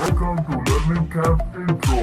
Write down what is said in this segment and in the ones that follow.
Welcome to Learning Camp Intro.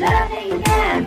Learning Camp।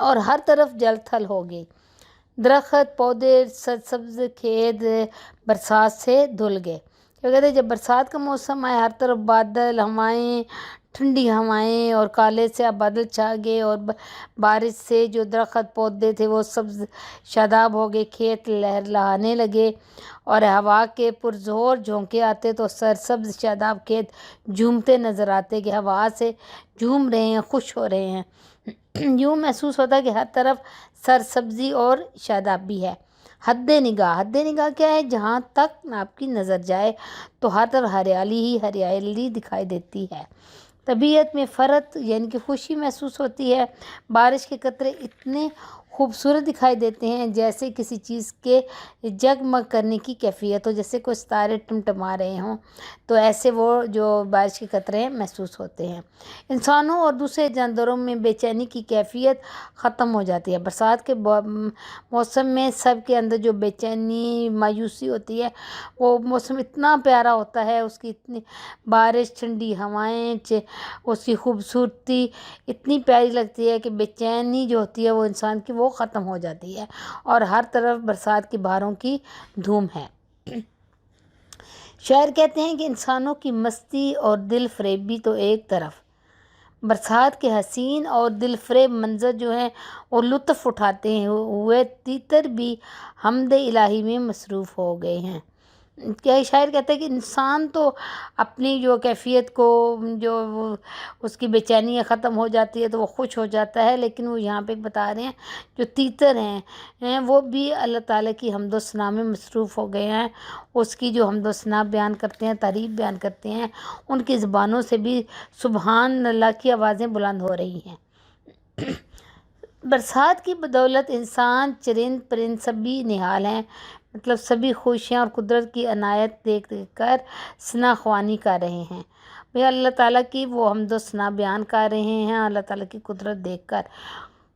اور ہر طرف جل تھل ہو گئی، درخت پودے سبز کھیت برسات سے دھل گئے۔ کیا کہتے ہیں جب برسات کا موسم آیا، ہر طرف بادل، ہوائیں، ٹھنڈی ہوائیں اور کالے سے بادل چھا گئے، اور بارش سے جو درخت پودے تھے وہ سبز شاداب ہو گئے، کھیت لہرانے لگے، اور ہوا کے پرزور جھونکے آتے تو سرسبز شاداب کھیت جھومتے نظر آتے کہ ہوا سے جھوم رہے ہیں، خوش ہو رہے ہیں۔ یوں محسوس ہوتا ہے کہ ہر طرف سرسبزی اور شادابی ہے۔ حد نگاہ کیا ہے؟ جہاں تک آپ کی نظر جائے تو ہر طرف ہریالی ہی ہریالی دکھائی دیتی ہے۔ طبیعت میں فرحت یعنی کہ خوشی محسوس ہوتی ہے۔ بارش کے قطرے اتنے خوبصورت دکھائی دیتے ہیں جیسے کسی چیز کے جگمگ کرنے کی کیفیت ہو، جیسے کوئی ستارے ٹمٹما رہے ہوں، تو ایسے وہ جو بارش کے قطرے محسوس ہوتے ہیں۔ انسانوں اور دوسرے جانداروں میں بے چینی کی کیفیت ختم ہو جاتی ہے۔ برسات کے موسم میں سب کے اندر جو بے چینی، مایوسی ہوتی ہے، وہ موسم اتنا پیارا ہوتا ہے، اس کی اتنی بارش، ٹھنڈی ہوائیں، اس کی خوبصورتی اتنی پیاری لگتی ہے کہ بے چینی جو ہوتی ہے وہ انسان کی وہ ختم ہو جاتی ہے، اور ہر طرف برسات کی بہاروں کی دھوم ہے۔ شاعر کہتے ہیں کہ انسانوں کی مستی اور دل فریبی تو ایک طرف، برسات کے حسین اور دل فریب منظر جو ہیں وہ لطف اٹھاتے ہوئے تیتر بھی حمد الہی میں مصروف ہو گئے ہیں۔ کیا شاعر کہتا ہے کہ انسان تو اپنی جو کیفیت کو، جو اس کی بے چینی ختم ہو جاتی ہے تو وہ خوش ہو جاتا ہے، لیکن وہ یہاں پہ بتا رہے ہیں جو تیتر ہیں وہ بھی اللہ تعالیٰ کی حمد و ثنا میں مصروف ہو گئے ہیں، اس کی جو حمد و ثنا بیان کرتے ہیں، تعریف بیان کرتے ہیں، ان کی زبانوں سے بھی سبحان اللہ کی آوازیں بلند ہو رہی ہیں۔ برسات کی بدولت انسان، چرند پرند سبھی نہال ہیں، مطلب سبھی خوش ہیں اور قدرت کی عنایت دیکھ کر ثنا خوانی کر رہے ہیں۔ بھئی اللہ تعالیٰ کی وہ حمد و ثنا بیان کر رہے ہیں، اللہ تعالیٰ کی قدرت دیکھ کر،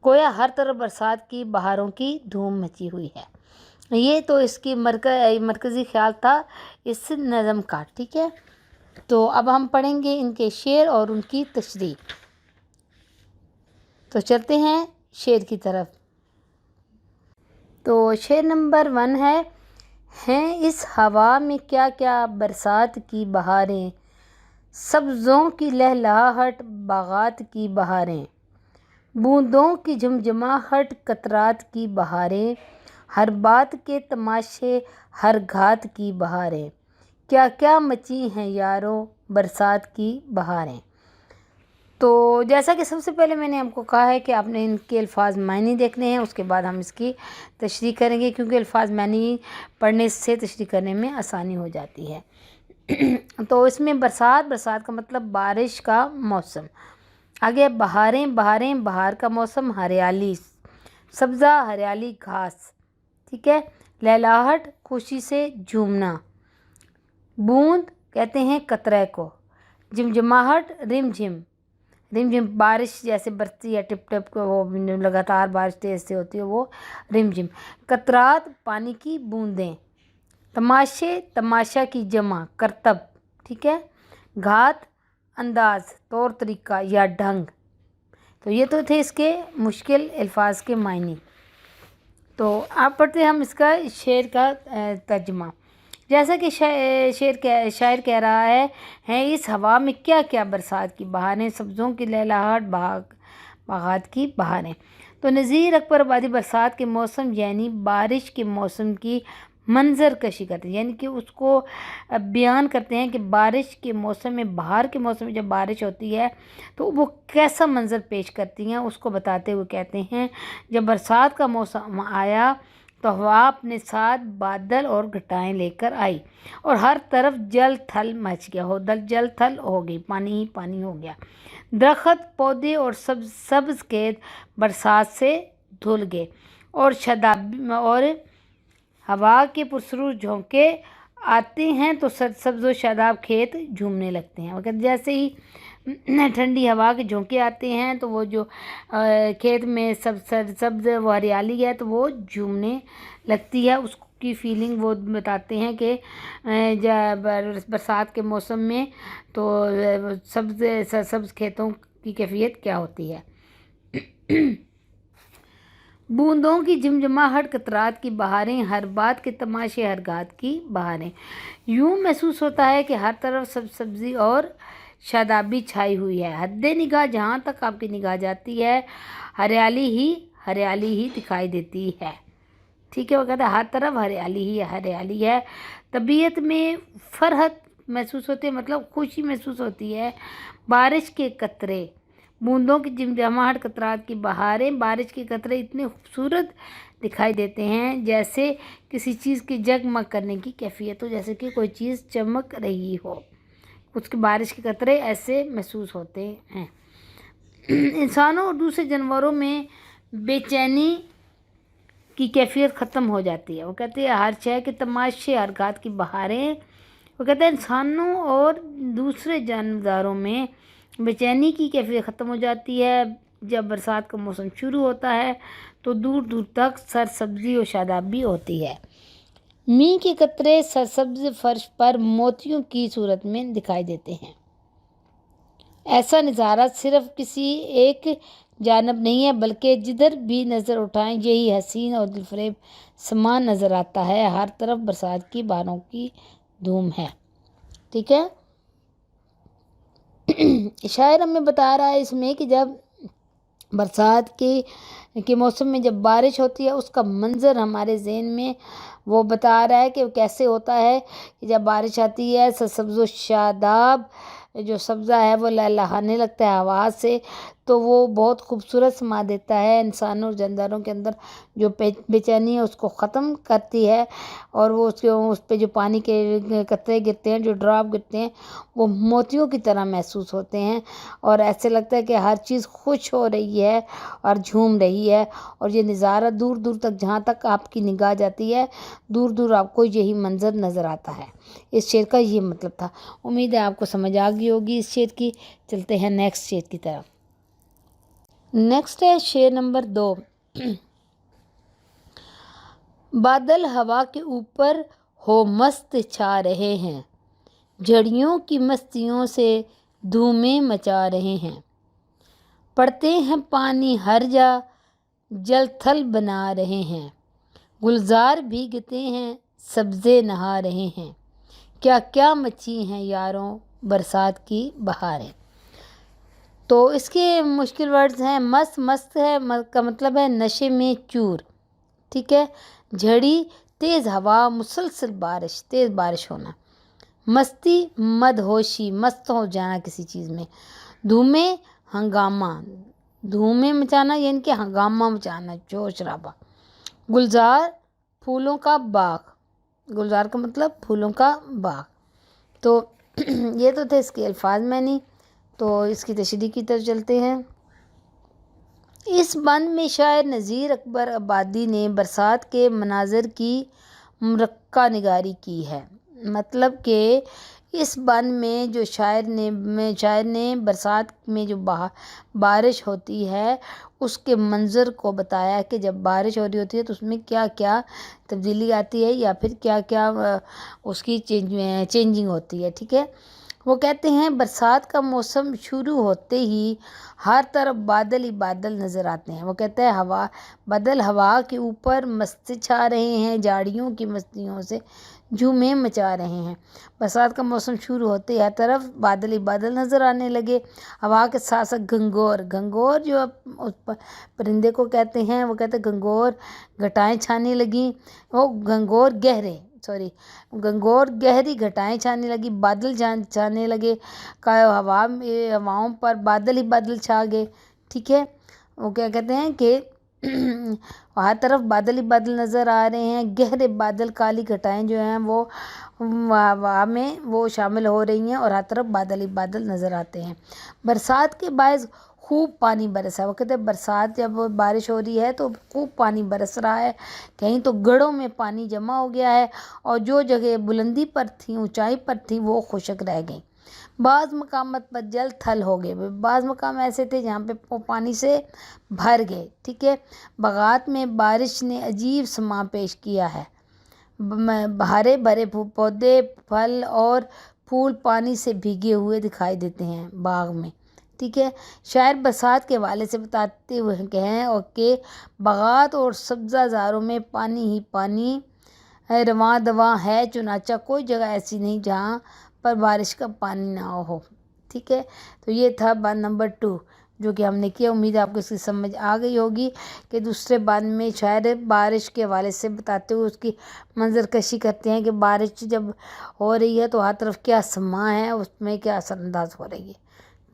گویا ہر طرف برسات کی بہاروں کی دھوم مچی ہوئی ہے۔ یہ تو اس کی مرکزی خیال تھا اس نظم کا، ٹھیک ہے۔ تو اب ہم پڑھیں گے ان کے شعر اور ان کی تشریح۔ تو چلتے ہیں شعر کی طرف۔ تو شعر نمبر 1 ہے: ہیں اس ہوا میں کیا کیا برسات کی بہاریں، سبزوں کی لہلہاہٹ باغات کی بہاریں، بوندوں کی جھمجھماہٹ قطرات کی بہاریں، ہر بات کے تماشے ہر گھات کی بہاریں، کیا کیا مچی ہیں یارو برسات کی بہاریں۔ تو جیسا کہ سب سے پہلے میں نے آپ کو کہا ہے کہ آپ نے ان کے الفاظ معنی دیکھنے ہیں، اس کے بعد ہم اس کی تشریح کریں گے، کیونکہ الفاظ معنی پڑھنے سے تشریح کرنے میں آسانی ہو جاتی ہے۔ تو اس میں برسات کا مطلب بارش کا موسم، آگے بہاریں، بہار کا موسم، ہریالی، سبزہ ہریالی گھاس، ٹھیک ہے، لہلاہٹ خوشی سے جھومنا، بوند کہتے ہیں قطرے کو، جھمجھماہٹ رم جھم بارش جیسے برستی ہے، ٹپ ٹپ کو، وہ لگاتار بارش تیز سے ہوتی ہے، وہ رم جھم، قطرات پانی کی بوندیں، تماشے تماشا کی جمع کرتب، ٹھیک ہے، گھات انداز طور طریقہ یا ڈھنگ۔ تو یہ تو تھے اس کے مشکل الفاظ کے معنی۔ تو آپ پڑھتے ہیں ہم اس کا شعر کا ترجمہ۔ جیسا کہ شاعر کہہ رہا ہے: ہیں اس ہوا میں کیا کیا برسات کی بہاریں، سبزوں کی لہلہاہٹ باغات کی بہاریں۔ تو نذیر اکبر آبادی برسات کے موسم یعنی بارش کے موسم کی منظر کشی کرتے ہیں، یعنی کہ اس کو بیان کرتے ہیں کہ بارش کے موسم میں، بہار کے موسم میں جب بارش ہوتی ہے تو وہ کیسا منظر پیش کرتی ہیں، اس کو بتاتے ہوئے کہتے ہیں: جب برسات کا موسم آیا تو ہوا اپنے ساتھ بادل اور گھٹائیں لے کر آئی، اور ہر طرف جل تھل مچ گیا، جل تھل ہو گئی، پانی ہی پانی ہو گیا، درخت پودے اور سبز کھیت برسات سے دھل گئے، اور ہوا کے پرسرور جھونکے آتے ہیں تو سبز و شاداب کھیت جھومنے لگتے ہیں۔ وقت جیسے ہی ٹھنڈی ہوا کے جھونکے آتے ہیں تو وہ جو کھیت میں سبز وہ ہریالی ہے تو وہ جھومنے لگتی ہے، اس کی فیلنگ وہ بتاتے ہیں کہ برسات کے موسم میں تو سبز کھیتوں کی کیفیت کیا ہوتی ہے۔ بوندوں کی جمجماہٹ، قطرات کی بہاریں، ہر بات کے تماشے، ہر گات کی بہاریں۔ یوں محسوس ہوتا ہے کہ ہر طرف سبزی اور شادابی چھائی ہوئی ہے۔ حد نگاہ جہاں تک آپ کی نگاہ جاتی ہے ہریالی ہی دکھائی دیتی ہے۔ ٹھیک ہے، وہ کہتا ہے ہر طرف ہریالی ہے۔ طبیعت میں فرحت محسوس ہوتی ہے، مطلب خوشی محسوس ہوتی ہے۔ بارش کے قطرے، بوندوں کی جمجماہٹ، قطرات کی بہاریں۔ بارش کے قطرے اتنے خوبصورت دکھائی دیتے ہیں جیسے کسی چیز کی جگمگ کرنے کی کیفیت ہو، جیسے کہ کوئی چیز چمک رہی ہو، اس کے بارش کے قطرے ایسے محسوس ہوتے ہیں۔ انسانوں اور دوسرے جانوروں میں بے چینی کی کیفیت ختم ہو جاتی ہے۔ وہ کہتے ہیں ہر شے کے تماشے، ہر گات کی بہاریں۔ وہ کہتے ہیں انسانوں اور دوسرے جانداروں میں بے چینی کی کیفیت ختم ہو جاتی ہے جب برسات کا موسم شروع ہوتا ہے تو دور دور تک سرسبزی و شادابی ہوتی ہے۔ مینہ کے قطرے سرسبز فرش پر موتیوں کی صورت میں دکھائی دیتے ہیں۔ ایسا نظارہ صرف کسی ایک جانب نہیں ہے بلکہ جدھر بھی نظر اٹھائیں یہی حسین اور دلفریب سما نظر آتا ہے۔ ہر طرف برسات کی باروں کی دھوم ہے۔ ٹھیک ہے، شاعر ہمیں بتا رہا ہے اس میں کہ جب برسات کے موسم میں جب بارش ہوتی ہے اس کا منظر ہمارے ذہن میں وہ بتا رہا ہے کہ کیسے ہوتا ہے کہ جب بارش آتی ہے سرسبز و شاداب جو سبزہ ہے وہ لہلہانے لگتا ہے ہوا سے، تو وہ بہت خوبصورت سما دیتا ہے۔ انسانوں اور جانداروں کے اندر جو بے چینی ہے اس کو ختم کرتی ہے، اور وہ اس پہ جو پانی کے قطرے گرتے ہیں، جو ڈراپ گرتے ہیں، وہ موتیوں کی طرح محسوس ہوتے ہیں، اور ایسے لگتا ہے کہ ہر چیز خوش ہو رہی ہے اور جھوم رہی ہے۔ اور یہ نظارہ دور دور تک جہاں تک آپ کی نگاہ جاتی ہے دور دور آپ کو یہی منظر نظر آتا ہے۔ اس شعر کا یہ مطلب تھا۔ امید ہے آپ کو سمجھ آ گئی ہوگی اس شعر کی۔ چلتے ہیں نیکسٹ شعر کی طرف۔ نیکسٹ ہے شعر نمبر 2۔ بادل ہوا کے اوپر ہو مست چھا رہے ہیں، جھڑیوں کی مستیوں سے دھومیں مچا رہے ہیں، پڑتے ہیں پانی ہر جا جل تھل بنا رہے ہیں، گلزار بھیگتے ہیں سبزے نہا رہے ہیں، کیا کیا مچی ہیں یاروں برسات کی بہاریں۔ تو اس کے مشکل ورڈز ہیں مست ہے کا مطلب ہے نشے میں چور، ٹھیک ہے، جھڑی تیز ہوا، مسلسل بارش، تیز بارش ہونا، مستی مدہوشی، مست ہو جانا کسی چیز میں، دھومیں ہنگامہ، دھومیں مچانا یعنی کہ ہنگامہ مچانا، شور شرابہ، گلزار پھولوں کا باغ، گلزار کا مطلب پھولوں کا باغ۔ تو یہ تو تھے اس کے الفاظ میں نہیں، تو اس کی تشریح کی طرف چلتے ہیں۔ اس بند میں شاعر نذیر اکبر آبادی نے برسات کے مناظر کی مرقع نگاری کی ہے۔ مطلب کہ اس بند میں جو شاعر نے برسات میں جو بارش ہوتی ہے اس کے منظر کو بتایا کہ جب بارش ہو رہی ہوتی ہے تو اس میں کیا کیا تبدیلی آتی ہے یا پھر کیا کیا اس کی چینجنگ ہوتی ہے، ٹھیک ہے۔ وہ کہتے ہیں برسات کا موسم شروع ہوتے ہی ہر طرف بادل ہی بادل نظر آتے ہیں۔ وہ کہتے ہیں بادل ہوا کے اوپر مستی چھا رہے ہیں، جھاڑیوں کی مستیوں سے جھومیں مچا رہے ہیں۔ برسات کا موسم شروع ہوتے ہی ہر طرف بادل ہی بادل نظر آنے لگے، ہوا کے ساتھ ساتھ گھنگور جو اس پرندے کو کہتے ہیں، وہ کہتے ہیں گھنگور گھٹائیں چھانے لگیں، وہ گھنگور گہری گھٹائیں چھانے لگی، بادل چھانے لگے، ہواؤں پر بادل ہی بادل چھا گئے، ٹھیک ہے۔ وہ کیا کہتے ہیں کہ ہر طرف بادل ہی بادل نظر آ رہے ہیں، گہرے بادل، کالی گھٹائیں جو ہیں وہ ہوا میں وہ شامل ہو رہی ہیں اور ہر طرف بادل ہی بادل نظر آتے ہیں۔ برسات کے باعث خوب پانی برسا ہے۔ وہ کہتے ہیں برسات جب بارش ہو رہی ہے تو خوب پانی برس رہا ہے، کہیں تو گڑھوں میں پانی جمع ہو گیا ہے اور جو جگہ بلندی پر تھیں، اونچائی پر تھیں، وہ خشک رہ گئیں، بعض مقامات پر جل تھل ہو گئے، بعض مقام ایسے تھے جہاں پہ پانی سے بھر گئے، ٹھیک ہے۔ باغات میں بارش نے عجیب سما پیش کیا ہے، ہرے بھرے پودے، پھل اور پھول پانی سے بھیگے ہوئے دکھائی دیتے ہیں باغ میں، ٹھیک ہے. شاعر برسات کے حوالے سے بتاتے ہوئے کہیں اور کہ باغات اور سبزہ زاروں میں پانی ہی پانی ہے، رواں دواں ہے چنانچہ کوئی جگہ ایسی نہیں جہاں پر بارش کا پانی نہ ہو. ٹھیک ہے. تو یہ تھا بند نمبر 2 جو کہ ہم نے کیا. امید ہے آپ کو اس کی سمجھ آ گئی ہوگی کہ دوسرے بند میں شاعر بارش کے حوالے سے بتاتے ہوئے اس کی منظر کشی کرتے ہیں کہ بارش جب ہو رہی ہے تو ہر طرف کیا سما ہے، اس میں کیا اثر انداز ہو رہی ہے.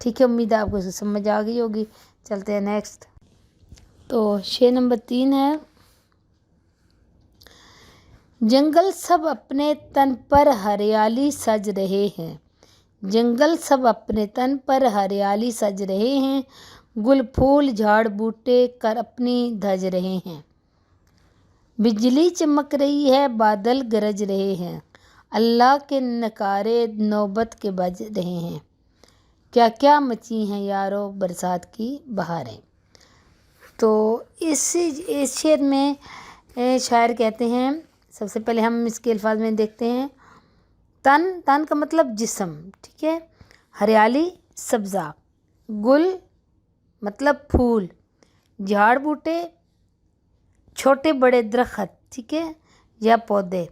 ٹھیک ہے. امید ہے آپ کو اس کی سمجھ آ گئی ہوگی. چلتے ہیں نیکسٹ. تو شعر نمبر 3 ہے. جنگل سب اپنے تن پر ہریالی سج رہے ہیں، جنگل سب اپنے تن پر ہریالی سج رہے ہیں، گل پھول جھاڑ بوٹے کر اپنی دھج رہے ہیں، بجلی چمک رہی ہے بادل گرج رہے ہیں، اللہ کے نکارے نوبت کے بج رہے ہیں، کیا کیا مچی ہیں یارو برسات کی بہاریں. تو اس شعر میں شاعر کہتے ہیں، سب سے پہلے ہم اس کے الفاظ میں دیکھتے ہیں. تن کا مطلب جسم. ٹھیک ہے. ہریالی سبزہ، گل مطلب پھول، جھاڑ بوٹے چھوٹے بڑے درخت، ٹھیک ہے، یا پودے،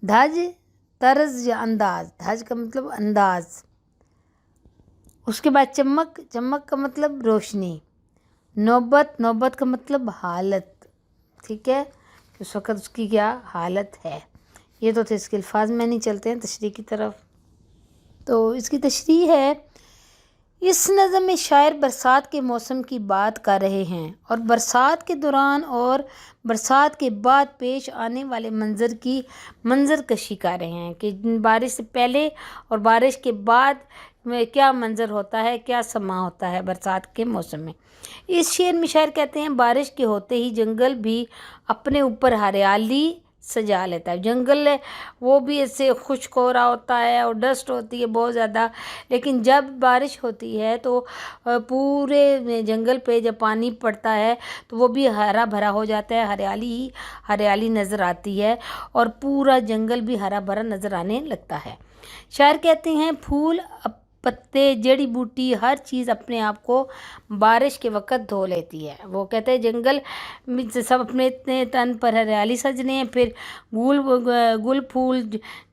دھج طرز یا انداز، دھج کا مطلب انداز. اس کے بعد چمک کا مطلب روشنی، نوبت کا مطلب حالت. ٹھیک ہے. اس وقت اس کی کیا حالت ہے. یہ تو تھے اس کے الفاظ. میں نہیں چلتے ہیں تشریح کی طرف. تو اس کی تشریح ہے. اس نظم میں شاعر برسات کے موسم کی بات کر رہے ہیں اور برسات کے دوران اور برسات کے بعد پیش آنے والے منظر کی منظر کشی کر رہے ہیں کہ بارش سے پہلے اور بارش کے بعد میں کیا منظر ہوتا ہے، کیا سما ہوتا ہے برسات کے موسم میں. اس شعر میں شاعر کہتے ہیں بارش کے ہوتے ہی جنگل بھی اپنے اوپر ہریالی سجا لیتا ہے. جنگل ہے وہ بھی ایسے خشک ہو رہا ہوتا ہے اور ڈسٹ ہوتی ہے بہت زیادہ، لیکن جب بارش ہوتی ہے تو پورے جنگل پہ جب پانی پڑتا ہے تو وہ بھی ہرا بھرا ہو جاتا ہے، ہریالی ہی ہریالی نظر آتی ہے اور پورا جنگل بھی ہرا بھرا نظر آنے لگتا ہے. شاعر کہتے ہیں پھول پتے جڑی بوٹی ہر چیز اپنے آپ کو بارش کے وقت دھو لیتی ہے. وہ کہتے ہیں جنگل سب اپنے تن پر ہریالی سج رہے ہیں، پھر گل پھول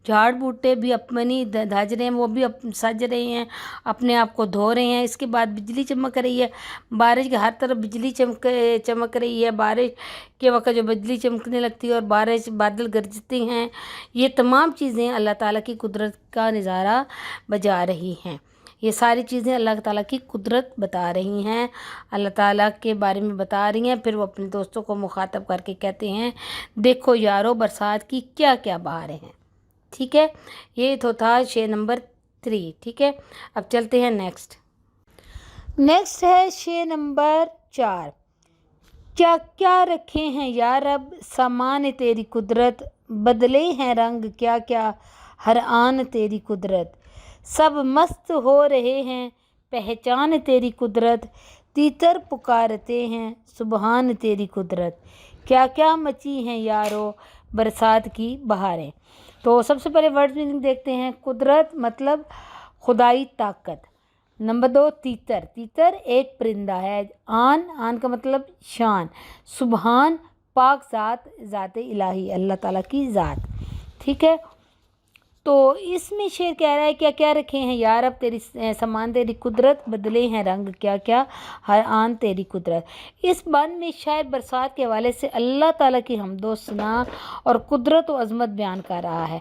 جھاڑ بوٹے بھی اپنی دھج رہے ہیں، وہ بھی سج رہے ہیں، اپنے آپ کو دھو رہے ہیں. اس کے بعد بجلی چمک رہی ہے، بارش کے ہر طرف بجلی چمک رہی ہے. بارش کے وقت جو بجلی چمکنے لگتی ہے اور بارش بادل گرجتے ہیں، یہ تمام چیزیں اللہ تعالیٰ کی قدرت کا نظارہ بجا رہی ہیں. یہ ساری چیزیں اللہ تعالیٰ کی قدرت بتا رہی ہیں، اللہ تعالیٰ کے بارے میں بتا رہی ہیں. پھر وہ اپنے دوستوں کو مخاطب کر کے کہتے ہیں دیکھو یارو برسات کی کیا کیا بہاریں ہیں. ٹھیک ہے. یہ تو تھا شعر نمبر 3. ٹھیک ہے. اب چلتے ہیں نیکسٹ ہے شعر نمبر 4. کیا کیا رکھے ہیں یا رب سامان تیری قدرت، بدلے ہیں رنگ کیا کیا ہر آن تیری قدرت، سب مست ہو رہے ہیں پہچان تیری قدرت، تیتر پکارتے ہیں سبحان تیری قدرت، کیا کیا مچی ہیں یارو برسات کی بہاریں. تو سب سے پہلے ورڈ میننگ دیکھتے ہیں. قدرت مطلب خدائی طاقت. نمبر 2 تیتر ایک پرندہ ہے. آن کا مطلب شان. سبحان پاک ذات الہی اللہ تعالیٰ کی ذات. ٹھیک ہے. تو اس میں شعر کہہ رہا ہے کیا کیا رکھے ہیں یا رب تیری سامان تیری قدرت، بدلے ہیں رنگ کیا کیا ہر آن تیری قدرت. اس بند میں شاعر برسات کے حوالے سے اللہ تعالیٰ کی حمد و ثنا اور قدرت و عظمت بیان کر رہا ہے.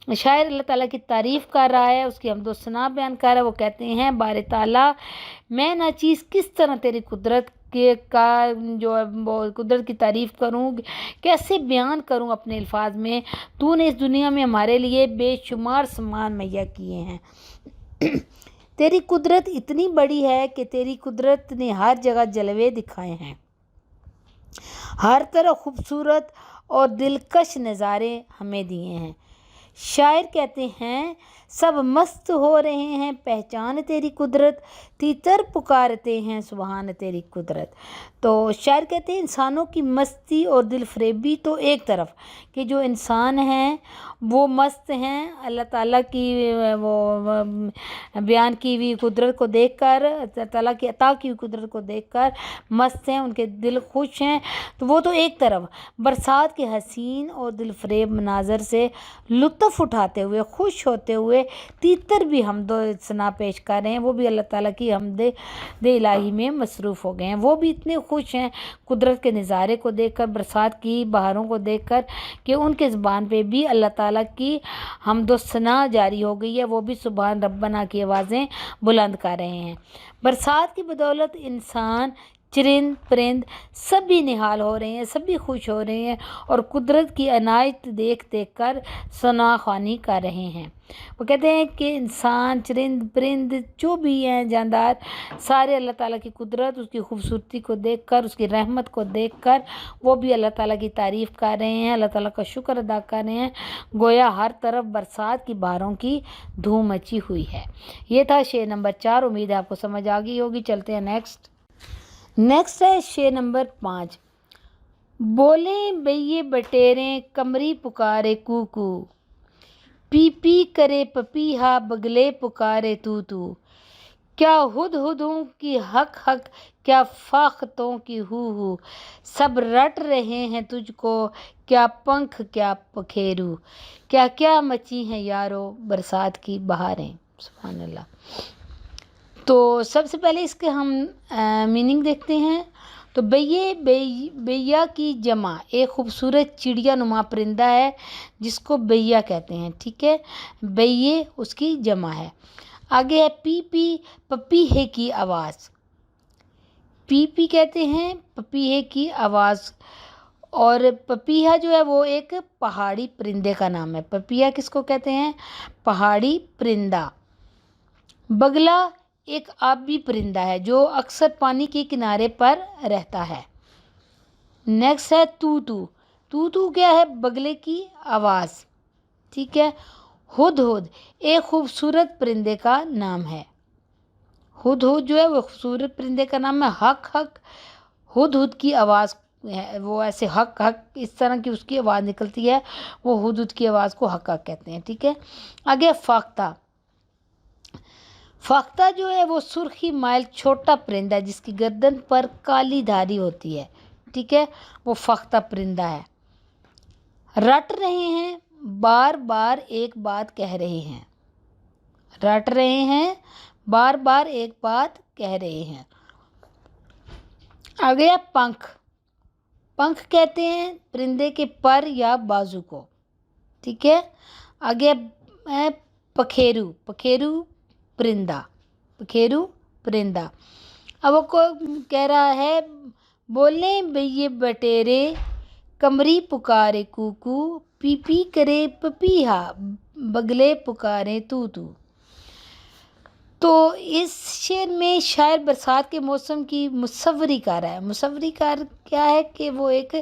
شاعر اللہ تعالیٰ کی تعریف کر رہا ہے، اس کی حمد و ثنا بیان کر رہا ہے. وہ کہتے ہیں بارے تعالیٰ میں ناچیز کس طرح تیری قدرت کا جو قدرت کی تعریف کروں، کیسے بیان کروں اپنے الفاظ میں. تو نے اس دنیا میں ہمارے لیے بے شمار سامان مہیا کیے ہیں. تیری قدرت اتنی بڑی ہے کہ تیری قدرت نے ہر جگہ جلوے دکھائے ہیں، ہر طرح خوبصورت اور دلکش نظارے ہمیں دیے ہیں. شاعر کہتے ہیں سب مست ہو رہے ہیں پہچان تیری قدرت، تیتر پکارتے ہیں سبحان تیری قدرت۔ تو شاعر کہتے ہیں انسانوں کی مستی اور دل فریبی تو ایک طرف، کہ جو انسان ہیں وہ مست ہیں اللہ تعالیٰ کی وہ بیان کی ہوئی قدرت کو دیکھ کر، اللہ تعالیٰ کی عطا کی ہوئی قدرت کو دیکھ کر مست ہیں، ان کے دل خوش ہیں، تو وہ تو ایک طرف، برسات کے حسین اور دل فریب مناظر سے لطف اٹھاتے ہوئے خوش ہوتے ہوئے تیتر بھی حمد و ثنا پیش کر رہے ہیں، وہ بھی اللہ تعالیٰ کی حمد الہی میں مصروف ہو گئے ہیں، وہ بھی اتنے خوش ہیں قدرت کے نظارے کو دیکھ کر، برسات کی بہاروں کو دیکھ کر، کہ ان کے زبان پہ بھی اللہ تعالیٰ کی حمد و ثنا جاری ہو گئی ہے، وہ بھی سبحان ربنا کی آوازیں بلند کر رہے ہیں۔ برسات کی بدولت انسان، چرند پرند سبھی نہال ہو رہے ہیں، سبھی خوش ہو رہے ہیں اور قدرت کی عنایت دیکھ دیکھ کر ثنا خوانی کر رہے ہیں۔ وہ کہتے ہیں کہ انسان، چرند پرند جو بھی ہیں جاندار، سارے اللہ تعالیٰ کی قدرت، اس کی خوبصورتی کو دیکھ کر، اس کی رحمت کو دیکھ کر وہ بھی اللہ تعالیٰ کی تعریف کر رہے ہیں، اللہ تعالیٰ کا شکر ادا کر رہے ہیں، گویا ہر طرف برسات کی بہاروں کی دھوم مچی ہوئی ہے۔ یہ تھا شعر نمبر 4، امید ہے آپ کو سمجھ آ گئی ہوگی۔ چلتے ہیں نیکسٹ ہے شعر نمبر 5۔ بولیں بھئیے بٹیریں قمری پکارے کوکو، پی پی کرے پپیہا بگلے پکارے تو، کیا ہدہدوں کی حق حق کیا فاختوں کی ہو، سب رٹ رہے ہیں تجھ کو کیا پنکھ کیا پکھیرو، کیا کیا مچی ہیں یارو برسات کی بہاریں۔ سبحان اللہ۔ تو سب سے پہلے اس کے ہم میننگ دیکھتے ہیں۔ تو بیا کی جمع ایک خوبصورت چڑیا نما پرندہ ہے جس کو بیا کہتے ہیں، ٹھیک ہے، بیے اس کی جمع ہے۔ آگے ہے پی پی، پپیہے کی آواز، پی پی کہتے ہیں پپیہے کی آواز، اور پپیہا جو ہے وہ ایک پہاڑی پرندے کا نام ہے۔ پپیہا کس کو کہتے ہیں؟ پہاڑی پرندہ۔ بگلا ایک آبی پرندہ ہے جو اکثر پانی کے کنارے پر رہتا ہے۔ نیکسٹ ہے تو کیا ہے؟ بگلے کی آواز، ٹھیک ہے۔ ہدہد ایک خوبصورت پرندے کا نام ہے، ہدہد جو ہے وہ خوبصورت پرندے کا نام ہے۔ حق حق ہدہد کی آواز ہے، وہ ایسے حق حق اس طرح کی اس کی آواز نکلتی ہے، وہ ہدہد کی آواز کو حق حق کہتے ہیں، ٹھیک ہے۔ آگے فاختہ، فاختہ جو ہے وہ سرخی مائل چھوٹا پرندہ ہے جس کی گردن پر کالی دھاری ہوتی ہے، ٹھیک ہے، وہ فاختہ پرندہ ہے۔ رٹ رہے ہیں بار بار ایک بات کہہ رہے ہیں، رٹ رہے ہیں بار بار ایک بات کہہ رہے ہیں۔ آگے پنکھ، پنکھ کہتے ہیں پرندے کے پر یا بازو کو، ٹھیک ہے۔ آگے ہے پکھیرو، پکھیرو پرندہ، پکھیرو پرندہ۔ اب وہ کو کہہ رہا ہے بولیں بھئیے بٹیرے قمری پکارے کوکو، پی پی کرے پپیہا بگلے پکارے تو۔ تو اس شعر میں شاعر برسات کے موسم کی مصوری کر رہا ہے۔ مصوری کر کیا ہے کہ وہ ایک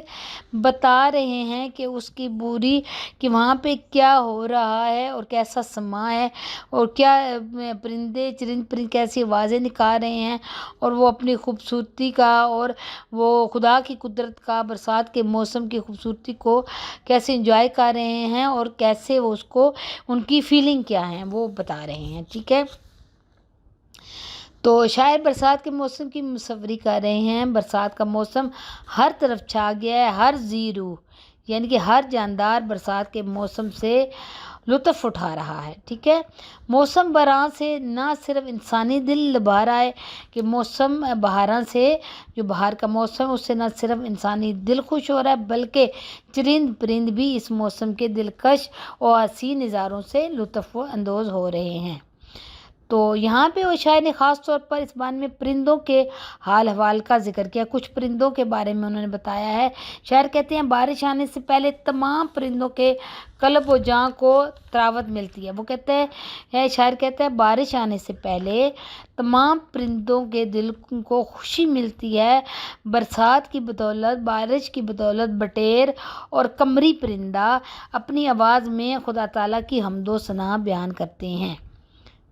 بتا رہے ہیں کہ اس کی بوری کہ وہاں پہ کیا ہو رہا ہے اور کیسا سما ہے، اور کیا پرندے چرند پرند کیسی آوازیں نکال رہے ہیں، اور وہ اپنی خوبصورتی کا اور وہ خدا کی قدرت کا برسات کے موسم کی خوبصورتی کو کیسے انجوائے کر رہے ہیں، اور کیسے وہ اس کو ان کی فیلنگ کیا ہیں وہ بتا رہے ہیں، ٹھیک ہے۔ تو شاعر برسات کے موسم کی مصوری کر رہے ہیں۔ برسات کا موسم ہر طرف چھا گیا ہے، ہر ذی روح یعنی کہ ہر جاندار برسات کے موسم سے لطف اٹھا رہا ہے، ٹھیک ہے۔ موسم بہاراں سے نہ صرف انسانی دل لبھا رہا ہے کہ موسم بہاراں سے جو بہار کا موسم اس سے نہ صرف انسانی دل خوش ہو رہا ہے بلکہ چرند پرند بھی اس موسم کے دلکش اور حسین نظاروں سے لطف اندوز ہو رہے ہیں۔ تو یہاں پہ وہ شاعر نے خاص طور پر اس بارے میں پرندوں کے حال احوال کا ذکر کیا، کچھ پرندوں کے بارے میں انہوں نے بتایا ہے۔ شاعر کہتے ہیں بارش آنے سے پہلے تمام پرندوں کے قلب و جاں کو تراوت ملتی ہے۔ وہ کہتے ہیں، شاعر کہتا ہے بارش آنے سے پہلے تمام پرندوں کے دل کو خوشی ملتی ہے۔ برسات کی بدولت، بارش کی بدولت بٹیر اور قمری پرندہ اپنی آواز میں خدا تعالیٰ کی حمد و ثنا بیان کرتے ہیں۔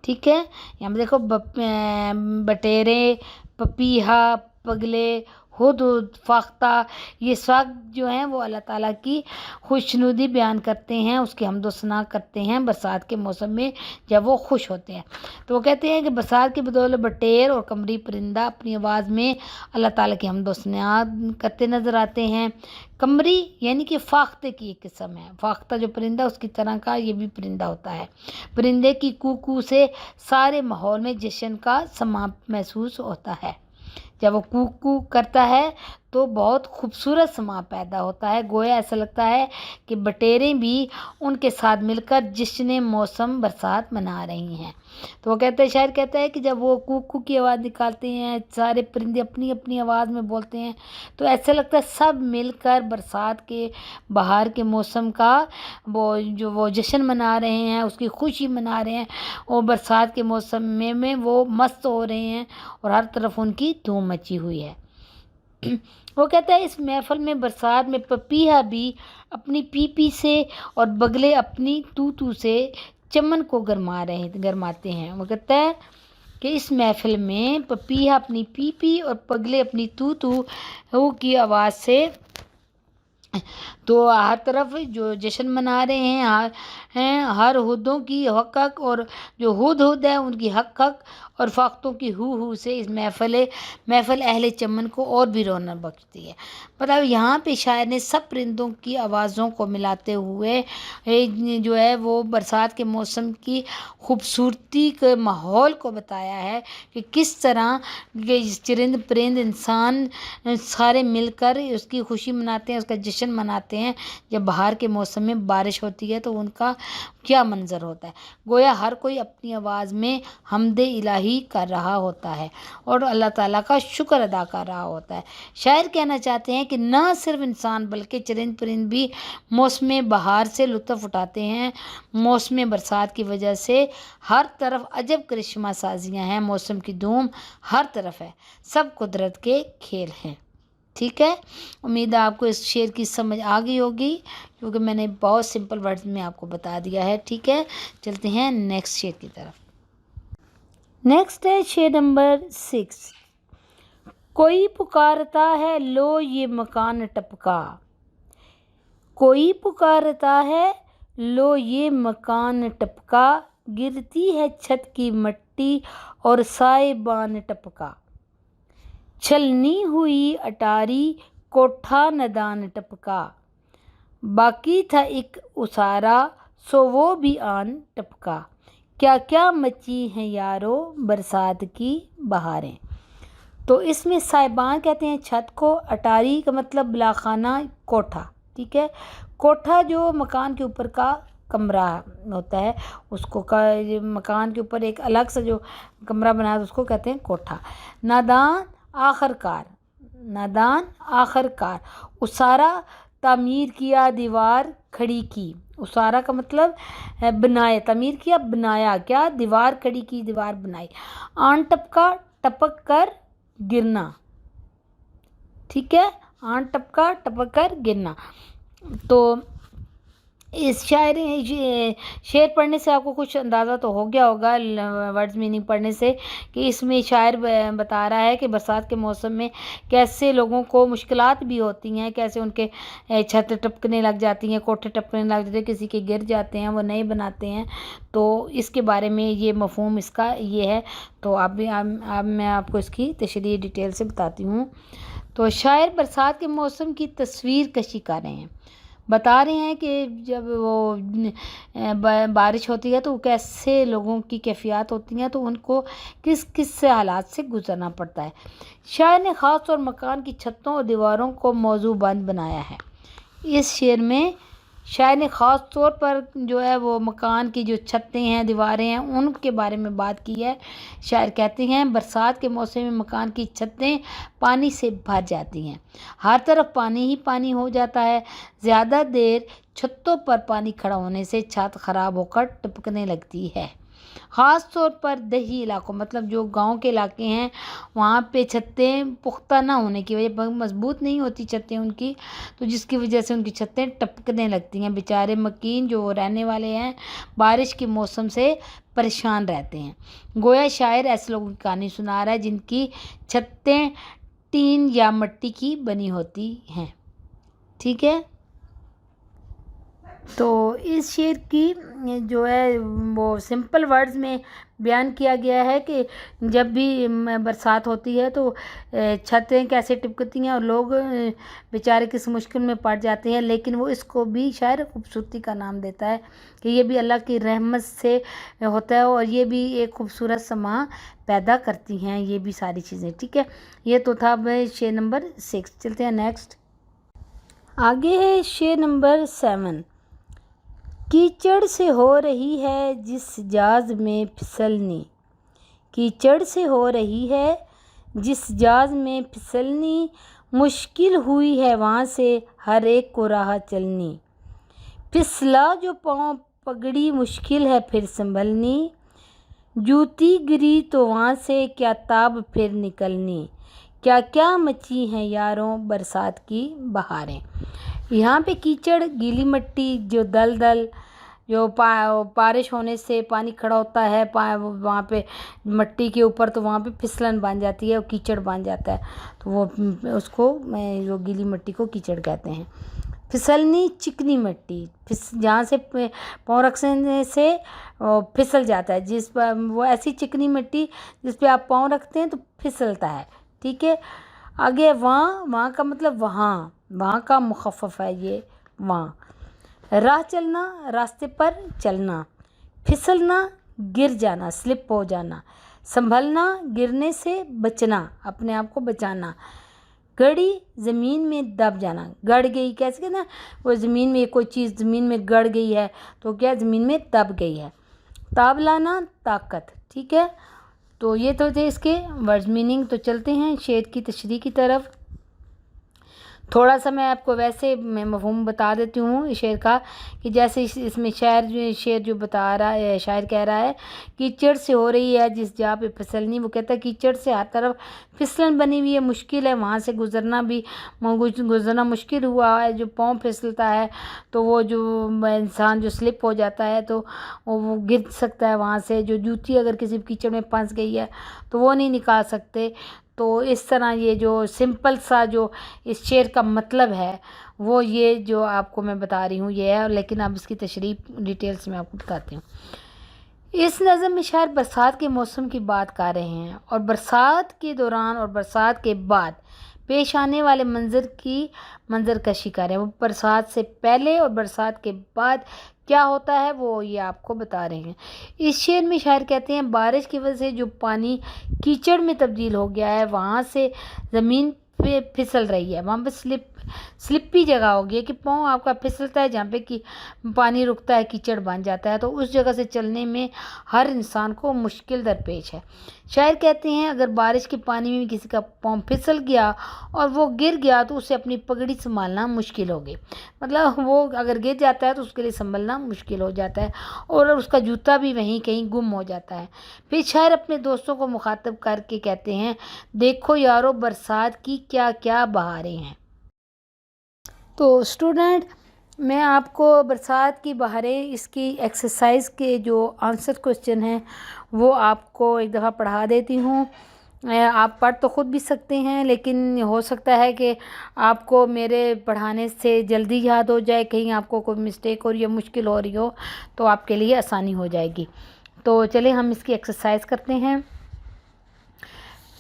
ٹھیک ہے، یہاں پہ دیکھو بٹیرے، پپیہا، پگلے، ہدہد، فاختہ، یہ سب جو ہیں وہ اللہ تعالیٰ کی خوشنودی بیان کرتے ہیں، اس کی حمد و ثنا کرتے ہیں برسات کے موسم میں جب وہ خوش ہوتے ہیں۔ تو وہ کہتے ہیں کہ برسات کی بدولت بٹیر اور قمری پرندہ اپنی آواز میں اللہ تعالیٰ کی حمد و ثنا کرتے نظر آتے ہیں۔ قمری یعنی کہ فاختے کی ایک قسم ہے، فاختہ جو پرندہ اس کی طرح کا یہ بھی پرندہ ہوتا ہے۔ پرندے کی کوکو سے سارے ماحول میں جشن کا سماں محسوس ہوتا ہے۔ جب وہ کوکو کرتا ہے تو بہت خوبصورت سماں پیدا ہوتا ہے، گویا ایسا لگتا ہے کہ بٹیریں بھی ان کے ساتھ مل کر جشن موسم برسات منا رہی ہیں۔ تو وہ کہتے ہیں، شاعر کہتا ہے کہ جب وہ کوکو کی آواز نکالتے ہیں، سارے پرندے اپنی اپنی آواز میں بولتے ہیں، تو ایسا لگتا ہے سب مل کر برسات کے بہار کے موسم کا وہ جشن منا رہے ہیں، اس کی خوشی منا رہے ہیں، اور برسات کے موسم میں وہ مست ہو رہے ہیں اور ہر طرف ان کی دھوم مچی ہوئی ہے۔ وہ کہتا ہے اس محفل میں برسات میں پپیہا بھی اپنی پی پی سے اور بگلے اپنی تو تو سے چمن کو گرماتے ہیں۔ وہ کہتا ہے کہ اس محفل میں پپیہا اپنی پی پی اور پگلے اپنی تو تو کی آواز سے تو ہر طرف جو جشن منا رہے ہیں، ہر ہدوں کی حق حق اور جو ہد ہے ان کی حق حق اور فاختوں کی ہو سے اس محفل اہل چمن کو اور بھی رونق بخشتی ہے۔ مطلب یہاں پہ شاعر نے سب پرندوں کی آوازوں کو ملاتے ہوئے جو ہے وہ برسات کے موسم کی خوبصورتی کے ماحول کو بتایا ہے کہ کس طرح چرند پرند انسان سارے مل کر اس کی خوشی مناتے ہیں، اس کا جشن مناتے ہیں۔ جب بہار کے موسم میں بارش ہوتی ہے تو ان کا کیا منظر ہوتا ہے، گویا ہر کوئی اپنی آواز میں حمد الہی کر رہا ہوتا ہے اور اللہ تعالیٰ کا شکر ادا کر رہا ہوتا ہے۔ شاعر کہنا چاہتے ہیں کہ نہ صرف انسان بلکہ چرند پرند بھی موسم بہار سے لطف اٹھاتے ہیں۔ موسم برسات کی وجہ سے ہر طرف عجب کرشمہ سازیاں ہیں، موسم کی دھوم ہر طرف ہے، سب قدرت کے کھیل ہیں۔ ٹھیک ہے، امید ہے آپ کو اس شعر کی سمجھ آ گئی ہوگی کیونکہ میں نے بہت سمپل ورڈز میں آپ کو بتا دیا ہے۔ ٹھیک ہے، چلتے ہیں نیکسٹ شعر کی طرف۔ نیکسٹ ہے شعر نمبر 6۔ کوئی پکارتا ہے لو یہ مکان ٹپکا، کوئی پکارتا ہے لو یہ مکان ٹپکا، گرتی ہے چھت کی مٹی اور سائے بان ٹپکا، چھلنی ہوئی اٹاری کوٹھا ندان ٹپکا، باقی تھا ایک اسارا سو وہ بھی آن ٹپکا، کیا کیا مچی ہیں یارو برسات کی بہاریں۔ تو اس میں سائبان کہتے ہیں چھت کو، اٹاری کا مطلب بلاخانہ کوٹھا۔ ٹھیک ہے، کوٹھا جو مکان کے اوپر کا کمرہ ہوتا ہے، اس کو مکان کے اوپر ایک الگ سا جو کمرہ بنا ہے اس کو کہتے ہیں کوٹھا۔ نادان آخر کار، نادان آخر کار، اسارا تعمیر کیا دیوار کھڑی کی، اسارا کا مطلب بنایا، تعمیر کیا بنایا، کیا دیوار کھڑی کی دیوار بنائی، آن ٹپکا ٹپک کر گرنا۔ ٹھیک ہے، آن ٹپکا ٹپک کر گرنا۔ تو اس شعر پڑھنے سے آپ کو کچھ اندازہ تو ہو گیا ہوگا ورڈز میننگ پڑھنے سے کہ اس میں شاعر بتا رہا ہے کہ برسات کے موسم میں کیسے لوگوں کو مشکلات بھی ہوتی ہیں، کیسے ان کے چھت ٹپکنے لگ جاتی ہیں، کوٹھے ٹپکنے لگ جاتے ہیں، کسی کے گر جاتے ہیں، وہ نئے بناتے ہیں۔ تو اس کے بارے میں یہ مفہوم اس کا یہ ہے۔ تو اب میں آپ کو اس کی تشریح ڈیٹیل سے بتاتی ہوں۔ تو شاعر برسات کے موسم کی تصویر کشی کر رہے ہیں، بتا رہے ہیں کہ جب وہ بارش ہوتی ہے تو کیسے لوگوں کی کیفیات ہوتی ہیں، تو ان کو کس کس سے حالات سے گزرنا پڑتا ہے۔ شاعر نے خاص طور مکان کی چھتوں اور دیواروں کو موضوع بند بنایا ہے۔ اس شعر میں شاعر نے خاص طور پر جو ہے وہ مکان کی جو چھتیں ہیں، دیواریں ہیں، ان کے بارے میں بات کی ہے۔ شاعر کہتے ہیں برسات کے موسم میں مکان کی چھتیں پانی سے بھر جاتی ہیں، ہر طرف پانی ہی پانی ہو جاتا ہے، زیادہ دیر چھتوں پر پانی کھڑا ہونے سے چھت خراب ہو کر ٹپکنے لگتی ہے۔ خاص طور پر دیہی علاقوں، مطلب جو گاؤں کے علاقے ہیں، وہاں پہ چھتیں پختہ نہ ہونے کی وجہ، مضبوط نہیں ہوتی چھتیں ان کی، تو جس کی وجہ سے ان کی چھتیں ٹپکنے لگتی ہیں۔ بیچارے مکین جو رہنے والے ہیں بارش کے موسم سے پریشان رہتے ہیں۔ گویا شاعر ایسے لوگوں کی کہانی سنا رہا ہے جن کی چھتیں ٹین یا مٹی کی بنی ہوتی ہیں۔ ٹھیک ہے، تو اس شعر کی جو ہے وہ سمپل ورڈز میں بیان کیا گیا ہے کہ جب بھی برسات ہوتی ہے تو چھتیں کیسے ٹپکتی ہیں اور لوگ بیچارے کس مشکل میں پڑ جاتے ہیں، لیکن وہ اس کو بھی شاعر خوبصورتی کا نام دیتا ہے کہ یہ بھی اللہ کی رحمت سے ہوتا ہے اور یہ بھی ایک خوبصورت سما پیدا کرتی ہیں یہ بھی ساری چیزیں۔ ٹھیک ہے، یہ تو تھا شعر نمبر 6۔ چلتے ہیں نیکسٹ، آگے ہے شعر نمبر 7۔ کیچڑ سے ہو رہی ہے جس جاز میں پھسلنی، کیچڑ سے ہو رہی ہے جس جاز میں پھسلنی، مشکل ہوئی ہے وہاں سے ہر ایک کو راہ چلنی، پھسلا جو پاؤں پگڑی مشکل ہے پھر سنبھلنی، جوتی گری تو وہاں سے کیا تاب پھر نکلنی، کیا کیا مچی ہیں یاروں برسات کی بہاریں۔ یہاں پہ کیچڑ، گیلی مٹی، جو دلدل، جو بارش ہونے سے پانی کھڑا ہوتا ہے وہاں پہ مٹی کے اوپر، تو وہاں پہ پھسلن بن جاتی ہے اور کیچڑ بن جاتا ہے، تو وہ اس کو جو گیلی مٹی کو کیچڑ کہتے ہیں۔ پھسلنی، چکنی مٹی، جہاں سے پاؤں رکھنے سے پھسل جاتا ہے، جس پر وہ ایسی چکنی مٹی جس پہ آپ پاؤں رکھتے ہیں تو پھسلتا ہے۔ ٹھیک ہے، آگے وہاں کا مطلب وہاں کا مخفف ہے یہ وہاں۔ راہ چلنا، راستے پر چلنا، پھسلنا، گر جانا، سلپ ہو جانا، سنبھلنا، گرنے سے بچنا، اپنے آپ کو بچانا، گڑی، زمین میں دب جانا، گڑ گئی، کیسے نا وہ زمین میں کوئی چیز زمین میں گڑ گئی ہے تو کیا زمین میں دب گئی ہے۔ تاب لانا، طاقت۔ ٹھیک ہے، تو یہ تو تھے اس کے ورڈز میننگ۔ تو چلتے ہیں شعر کی تشریح کی طرف۔ تھوڑا سا میں آپ کو ویسے میں مفہوم بتا دیتی ہوں شعر کا، کہ جیسے اس میں شعر جو بتا رہا ہے، شاعر کہہ رہا ہے کیچڑ سے ہو رہی ہے جس جا پہ پھسلنی، وہ کہتا ہے کیچڑ سے ہر طرف پھسلن بنی ہوئی ہے، مشکل ہے وہاں سے گزرنا مشکل ہوا ہے، جو پاؤں پھسلتا ہے تو وہ جو انسان جو سلپ ہو جاتا ہے تو وہ گر سکتا ہے وہاں سے، جو جوتی اگر کسی کیچڑ میں پھنس گئی ہے تو وہ نہیں نکال سکتے۔ تو اس طرح یہ جو سمپل سا جو اس شعر کا مطلب ہے وہ یہ جو آپ کو میں بتا رہی ہوں یہ ہے، لیکن اب اس کی تشریح ڈیٹیلز میں آپ کو بتاتی ہوں۔ اس نظم میں شاعر برسات کے موسم کی بات کر رہے ہیں اور برسات کے دوران اور برسات کے بعد پیش آنے والے منظر کشی کر رہے ہیں۔ وہ برسات سے پہلے اور برسات کے بعد کیا ہوتا ہے وہ یہ آپ کو بتا رہے ہیں۔ اس شعر میں شاعر کہتے ہیں بارش کی وجہ سے جو پانی کیچڑ میں تبدیل ہو گیا ہے، وہاں سے زمین پہ پھسل رہی ہے، وہاں پہ سلپی جگہ ہوگی ہے کہ پاؤں آپ کا پھسلتا ہے، جہاں پہ کہ پانی رکتا ہے کیچڑ بن جاتا ہے، تو اس جگہ سے چلنے میں ہر انسان کو مشکل درپیش ہے۔ شاعر کہتے ہیں اگر بارش کے پانی میں کسی کا پاؤں پھسل گیا اور وہ گر گیا تو اسے اپنی پگڑی سنبھالنا مشکل ہوگی، مطلب وہ اگر گر جاتا ہے تو اس کے لیے سنبھلنا مشکل ہو جاتا ہے اور اس کا جوتا بھی وہیں کہیں گم ہو جاتا ہے۔ پھر شاعر اپنے دوستوں کو مخاطب کر کے کہتے ہیں دیکھو یارو برسات کی کیا کیا بہاریں ہیں۔ تو اسٹوڈنٹ میں آپ کو برسات کی بہاریں اس کی ایکسرسائز کے جو آنسر کوسچن ہیں وہ آپ کو ایک دفعہ پڑھا دیتی ہوں۔ آپ پڑھ تو خود بھی سکتے ہیں لیکن ہو سکتا ہے کہ آپ کو میرے پڑھانے سے جلدی یاد ہو جائے، کہیں آپ کو کوئی مسٹیک ہو رہی ہے، مشکل ہو رہی ہو تو آپ کے لیے آسانی ہو جائے گی۔ تو چلیں ہم اس کی ایکسرسائز کرتے ہیں۔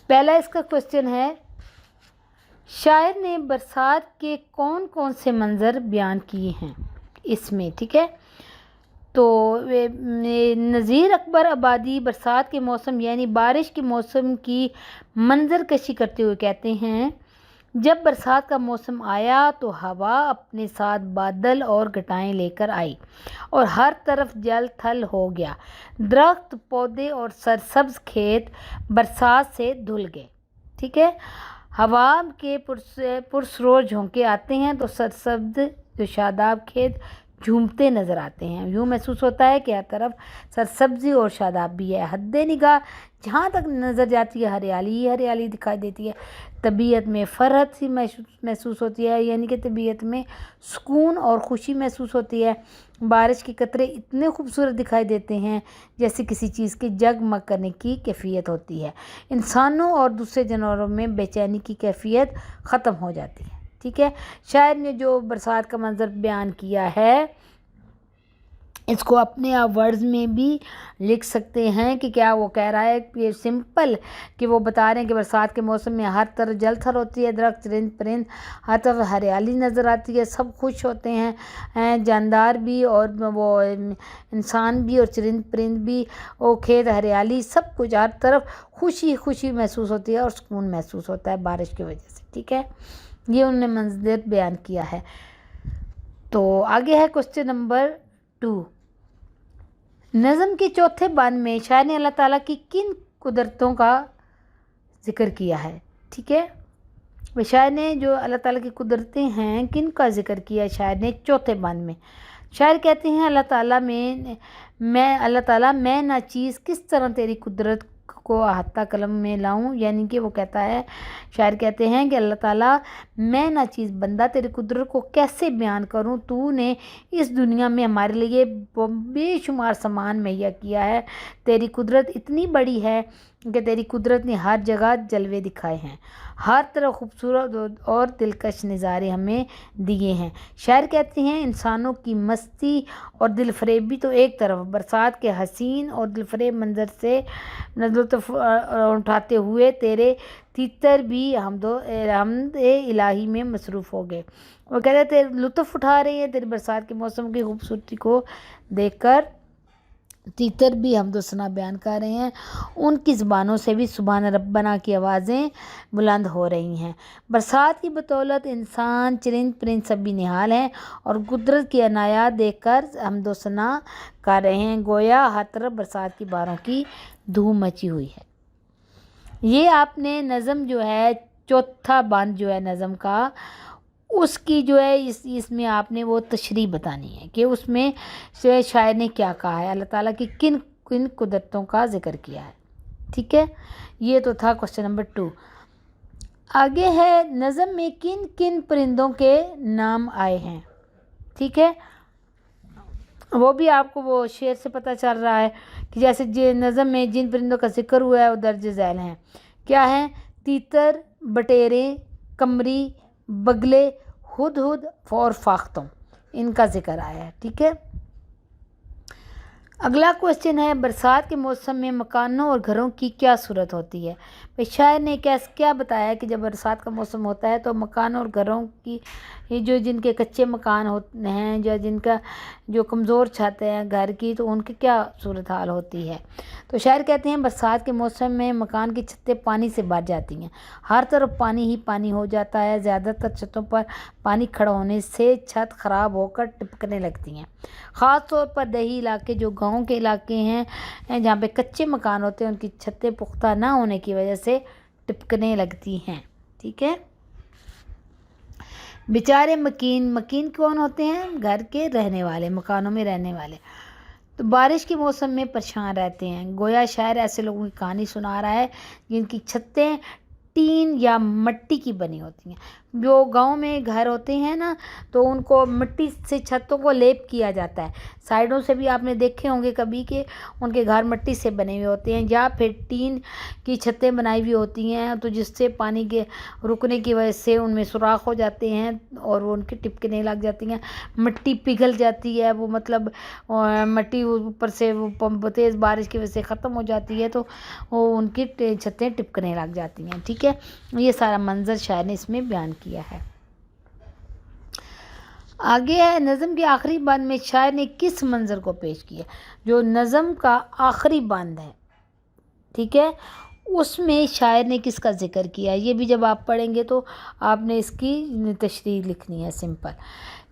پہلا اس کا کوسچن ہے شاعر نے برسات کے کون کون سے منظر بیان کیے ہیں اس میں، ٹھیک ہے۔ تو نذیر اکبر آبادی برسات کے موسم یعنی بارش کے موسم کی منظر کشی کرتے ہوئے کہتے ہیں جب برسات کا موسم آیا تو ہوا اپنے ساتھ بادل اور گھٹائیں لے کر آئی اور ہر طرف جل تھل ہو گیا. درخت، پودے اور سرسبز کھیت برسات سے دھل گئے. ٹھیک ہے. ہوا کے پرسرور جھونکے آتے ہیں تو سرسبز جو شاداب کھیت جھومتے نظر آتے ہیں. یوں محسوس ہوتا ہے کہ ہر طرف سرسبزی اور شاداب بھی ہے. حد نگاہ جہاں تک نظر جاتی ہے ہریالی ہی ہریالی دکھائی دیتی ہے. طبیعت میں فرحت سی محسوس ہوتی ہے، یعنی کہ طبیعت میں سکون اور خوشی محسوس ہوتی ہے. بارش کے قطرے اتنے خوبصورت دکھائی دیتے ہیں جیسے کسی چیز کے جگمگ کرنے کی کیفیت ہوتی ہے. انسانوں اور دوسرے جانوروں میں بے چینی کی کیفیت ختم ہو جاتی ہے. ٹھیک ہے. شاعر نے جو برسات کا منظر بیان کیا ہے اس کو اپنے آپ ورڈز میں بھی لکھ سکتے ہیں کہ کیا وہ کہہ رہا ہے کہ سمپل کہ وہ بتا رہے ہیں کہ برسات کے موسم میں ہر طرف جل تھل ہوتی ہے، درخت، چرند پرند ہر طرف ہریالی نظر آتی ہے، سب خوش ہوتے ہیں، جاندار بھی اور وہ انسان بھی اور چرند پرند بھی، وہ کھیت، ہریالی، سب کچھ ہر طرف خوشی خوشی محسوس ہوتی ہے اور سکون محسوس ہوتا ہے بارش کی وجہ سے. ٹھیک ہے. یہ انہوں نے منظر بیان کیا ہے. تو آگے ہے کوسچن نمبر 2. نظم کے چوتھے بند میں شاعر نے اللہ تعالیٰ کی کن قدرتوں کا ذکر کیا ہے؟ ٹھیک ہے. شاعر نے جو اللہ تعالیٰ کی قدرتیں ہیں کن کا ذکر کیا ہے شاعر نے چوتھے بند میں. شاعر کہتے ہیں اللہ تعالیٰ میں ناچیز کس طرح تیری قدرت کو احاطہ قلم میں لاؤں. یعنی کہ وہ کہتا ہے، شاعر کہتے ہیں کہ اللہ تعالیٰ میں ناچیز بندہ تیری قدرت کو کیسے بیان کروں. تو نے اس دنیا میں ہمارے لیے بے شمار سامان مہیا کیا ہے. تیری قدرت اتنی بڑی ہے کہ تیری قدرت نے ہر جگہ جلوے دکھائے ہیں، ہر طرح خوبصورت اور دلکش نظارے ہمیں دیے ہیں. شاعر کہتے ہیں انسانوں کی مستی اور دل فریبی تو ایک طرف، برسات کے حسین اور دل فریب منظر سے لطف اٹھاتے ہوئے تیرے تیتر بھی حمد الہی میں مصروف ہو گئے. وہ کہتے ہیں تیرے لطف اٹھا رہے ہیں تیری برسات کے موسم کی خوبصورتی کو دیکھ کر. تیتر بھی حمد و ثنا بیان کر رہے ہیں، ان کی زبانوں سے بھی سبحان ربنا کی آوازیں بلند ہو رہی ہیں. برسات کی بدولت انسان، چرند پرند سب بھی نہال ہیں اور قدرت کی عنایات دیکھ کر حمد و ثنا کر رہے ہیں. گویا ہر طرف برسات کی باروں کی دھوم مچی ہوئی ہے. یہ آپ نے نظم جو ہے چوتھا بند جو ہے نظم کا، اس کی جو ہے اس میں آپ نے وہ تشریح بتانی ہے کہ اس میں شاعر نے کیا کہا ہے، اللہ تعالیٰ کی کن کن قدرتوں کا ذکر کیا ہے. ٹھیک ہے. یہ تو تھا کوسچن نمبر 2. آگے ہے نظم میں کن کن پرندوں کے نام آئے ہیں. ٹھیک ہے. وہ بھی آپ کو وہ شعر سے پتہ چل رہا ہے کہ جیسے نظم میں جن پرندوں کا ذکر ہوا ہے وہ درج ذیل ہیں. کیا ہیں؟ تیتر، بٹیرے، قمری، بگلے، ہدہد اور فاختوں، ان کا ذکر آیا ہے. ٹھیک ہے. اگلا کوسچن ہے برسات کے موسم میں مکانوں اور گھروں کی کیا صورت ہوتی ہے. شاعر نے کیا بتایا کہ جب برسات کا موسم ہوتا ہے تو مکانوں اور گھروں کی جو جن کے کچے مکان ہوتے ہیں یا جن کا جو کمزور چھت ہے گھر کی، تو ان کی کیا صورتحال ہوتی ہے. تو شاعر کہتے ہیں برسات کے موسم میں مکان کی چھتیں پانی سے بھر جاتی ہیں، ہر طرف پانی ہی پانی ہو جاتا ہے. زیادہ تر چھتوں پر پانی کھڑا ہونے سے چھت خراب ہو کر ٹپکنے لگتی ہیں. خاص طور پر دیہی علاقے جو گاؤں کے علاقے ہیں جہاں پہ کچے مکان ہوتے ہیں ان کی چھتیں پختہ نہ ہونے کی وجہ سے ٹپکنے لگتی ہیں. ٹھیک ہے. بیچارے مکین کون ہوتے ہیں؟ گھر کے رہنے والے، مکانوں میں رہنے والے، تو بارش کے موسم میں پریشان رہتے ہیں. گویا شاعر ایسے لوگوں کی کہانی سنا رہا ہے جن کی چھتیں ٹین یا مٹی کی بنی ہوتی ہیں. جو گاؤں میں گھر ہوتے ہیں نا تو ان کو مٹی سے چھتوں کو لیپ کیا جاتا ہے. سائڈوں سے بھی آپ نے دیکھے ہوں گے کبھی کہ ان کے گھر مٹی سے بنے ہوئے ہوتے ہیں یا پھر ٹین کی چھتیں بنائی ہوئی ہوتی ہیں، تو جس سے پانی کے رکنے کی وجہ سے ان میں سوراخ ہو جاتے ہیں اور وہ ان کی ٹپکنے لگ جاتی ہیں. مٹی پگھل جاتی ہے، وہ مطلب مٹی اوپر سے وہ تیز بارش کی وجہ سے ختم ہو جاتی ہے تو وہ ان کی چھتیں ٹپکنے لگ جاتی ہیں. ٹھیک ہے. یہ سارا منظر شاعر نے اس میں بیان کیا ہے. آگے ہے نظم کے آخری بند میں شاعر نے کس منظر کو پیش کیا. جو نظم کا آخری بند ہے، ٹھیک ہے، اس میں شاعر نے کس کا ذکر کیا؟ یہ بھی جب آپ پڑھیں گے تو آپ نے اس کی تشریح لکھنی ہے سمپل.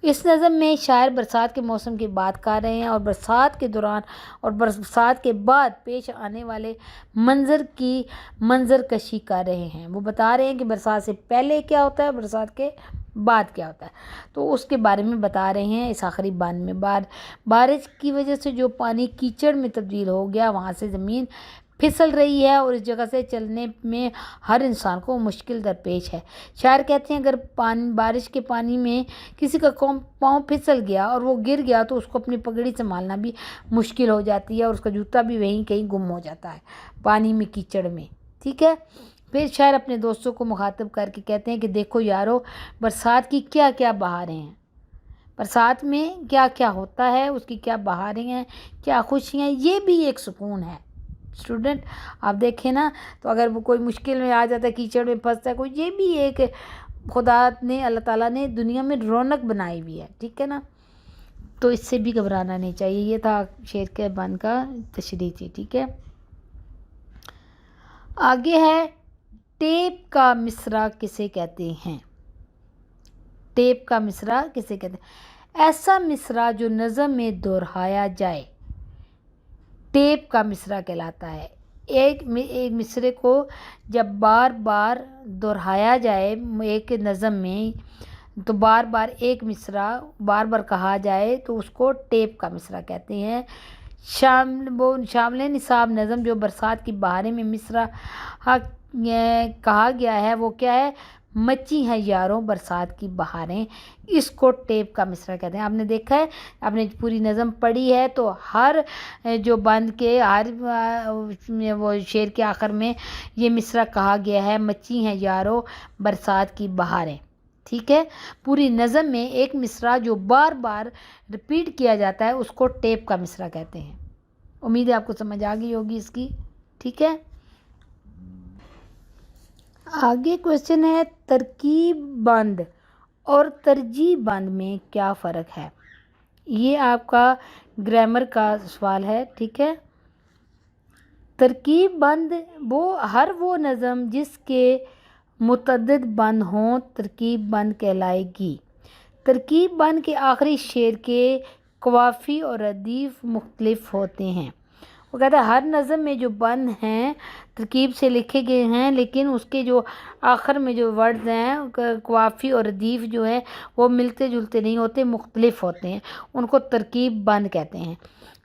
اس نظم میں شاعر برسات کے موسم کی بات کر رہے ہیں اور برسات کے دوران اور برسات کے بعد پیش آنے والے منظر کی منظر کشی کر رہے ہیں. وہ بتا رہے ہیں کہ برسات سے پہلے کیا ہوتا ہے، برسات کے بعد کیا ہوتا ہے، تو اس کے بارے میں بتا رہے ہیں. اس آخری بند میں بارش کی وجہ سے جو پانی کیچڑ میں تبدیل ہو گیا، وہاں سے زمین پھسل رہی ہے اور اس جگہ سے چلنے میں ہر انسان کو مشکل درپیش ہے. شاعر کہتے ہیں اگر بارش کے پانی میں کسی کا پاؤں پھسل گیا اور وہ گر گیا تو اس کو اپنی پگڑی سنبھالنا بھی مشکل ہو جاتی ہے اور اس کا جوتا بھی وہیں کہیں گم ہو جاتا ہے پانی میں، کیچڑ میں. ٹھیک ہے. پھر شاعر اپنے دوستوں کو مخاطب کر کے کہتے ہیں کہ دیکھو یارو، برسات کی کیا کیا بہاریں ہیں، برسات میں کیا کیا ہوتا ہے، اس کی کیا بہاریں ہیں، کیا خوشیاں، یہ بھی ایک سکون ہے. اسٹوڈنٹ آپ دیکھیں نا، تو اگر وہ کوئی مشکل میں آ جاتا ہے، کیچڑ میں پھنستا ہے کوئی، یہ بھی ایک خدا نے، اللہ تعالیٰ نے دنیا میں رونق بنائی ہوئی ہے. ٹھیک ہے نا، تو اس سے بھی گھبرانا نہیں چاہیے. یہ تھا شعر کے بند کا تشریح تھی. ٹھیک ہے. آگے ہے ٹیپ کا مصرع کسے کہتے ہیں. ٹیپ کا مصرع کسے کہتے ہیں؟ ایسا مصرع جو نظم میں دہرایا جائے ٹیپ کا مصرع کہلاتا ہے. ایک مصرے کو جب بار بار دہرایا جائے ایک نظم میں، تو بار بار ایک مصرع بار بار کہا جائے تو اس کو ٹیپ کا مصرع کہتے ہیں. شامل نصاب نظم جو برسات کی بہاریں میں مصرع کہا گیا ہے وہ کیا ہے؟ مچی ہیں یاروں برسات کی بہاریں. اس کو ٹیپ کا مصرع کہتے ہیں. آپ نے دیکھا ہے، آپ نے پوری نظم پڑھی ہے تو ہر جو بند کے ہر وہ شعر کے آخر میں یہ مصرع کہا گیا ہے، مچی ہیں یاروں برسات کی بہاریں. ٹھیک ہے. پوری نظم میں ایک مصرع جو بار بار ریپیٹ کیا جاتا ہے اس کو ٹیپ کا مصرع کہتے ہیں. امید ہے آپ کو سمجھ آ گئی ہوگی اس کی. ٹھیک ہے. آگے کویشچن ہے ترکیب بند اور ترجیح بند میں کیا فرق ہے. یہ آپ کا گرامر کا سوال ہے. ٹھیک ہے. ترکیب بند ہر وہ نظم جس کے متعدد بند ہوں ترکیب بند کہلائے گی. ترکیب بند کے آخری شعر کے قوافی اور ردیف مختلف ہوتے ہیں. وہ کہتا ہے ہر نظم میں جو بند ہیں ترکیب سے لکھے گئے ہیں، لیکن اس کے جو آخر میں جو ورڈز ہیں قوافی اور ردیف جو ہے وہ ملتے جلتے نہیں ہوتے، مختلف ہوتے ہیں. ان کو ترکیب بند کہتے ہیں.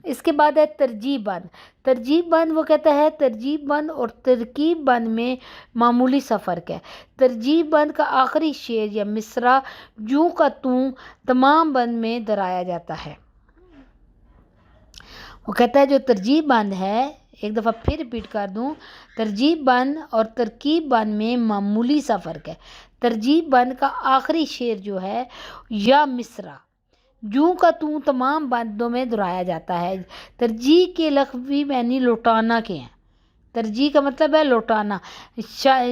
اس کے بعد ہے ترجیح بند. ترجیح بند وہ کہتا ہے ترجیح بند اور ترکیب بند میں معمولی سا فرق ہے. ترجیح بند کا آخری شعر یا مصرع جوں کا توں تمام بند میں دہرایا جاتا ہے. وہ کہتا ہے جو ترجیح بند ہے، ایک دفعہ پھر ریپیٹ کر دوں، ترجیح بند اور ترکیب بند میں معمولی سا فرق ہے. ترجیح بند کا آخری شعر جو ہے یا مصرع جوں کا توں تمام بندوں میں دہرایا جاتا ہے. ترجیح کے لغوی معنی لوٹانا کے ہیں. ترجیح کا مطلب ہے لوٹانا.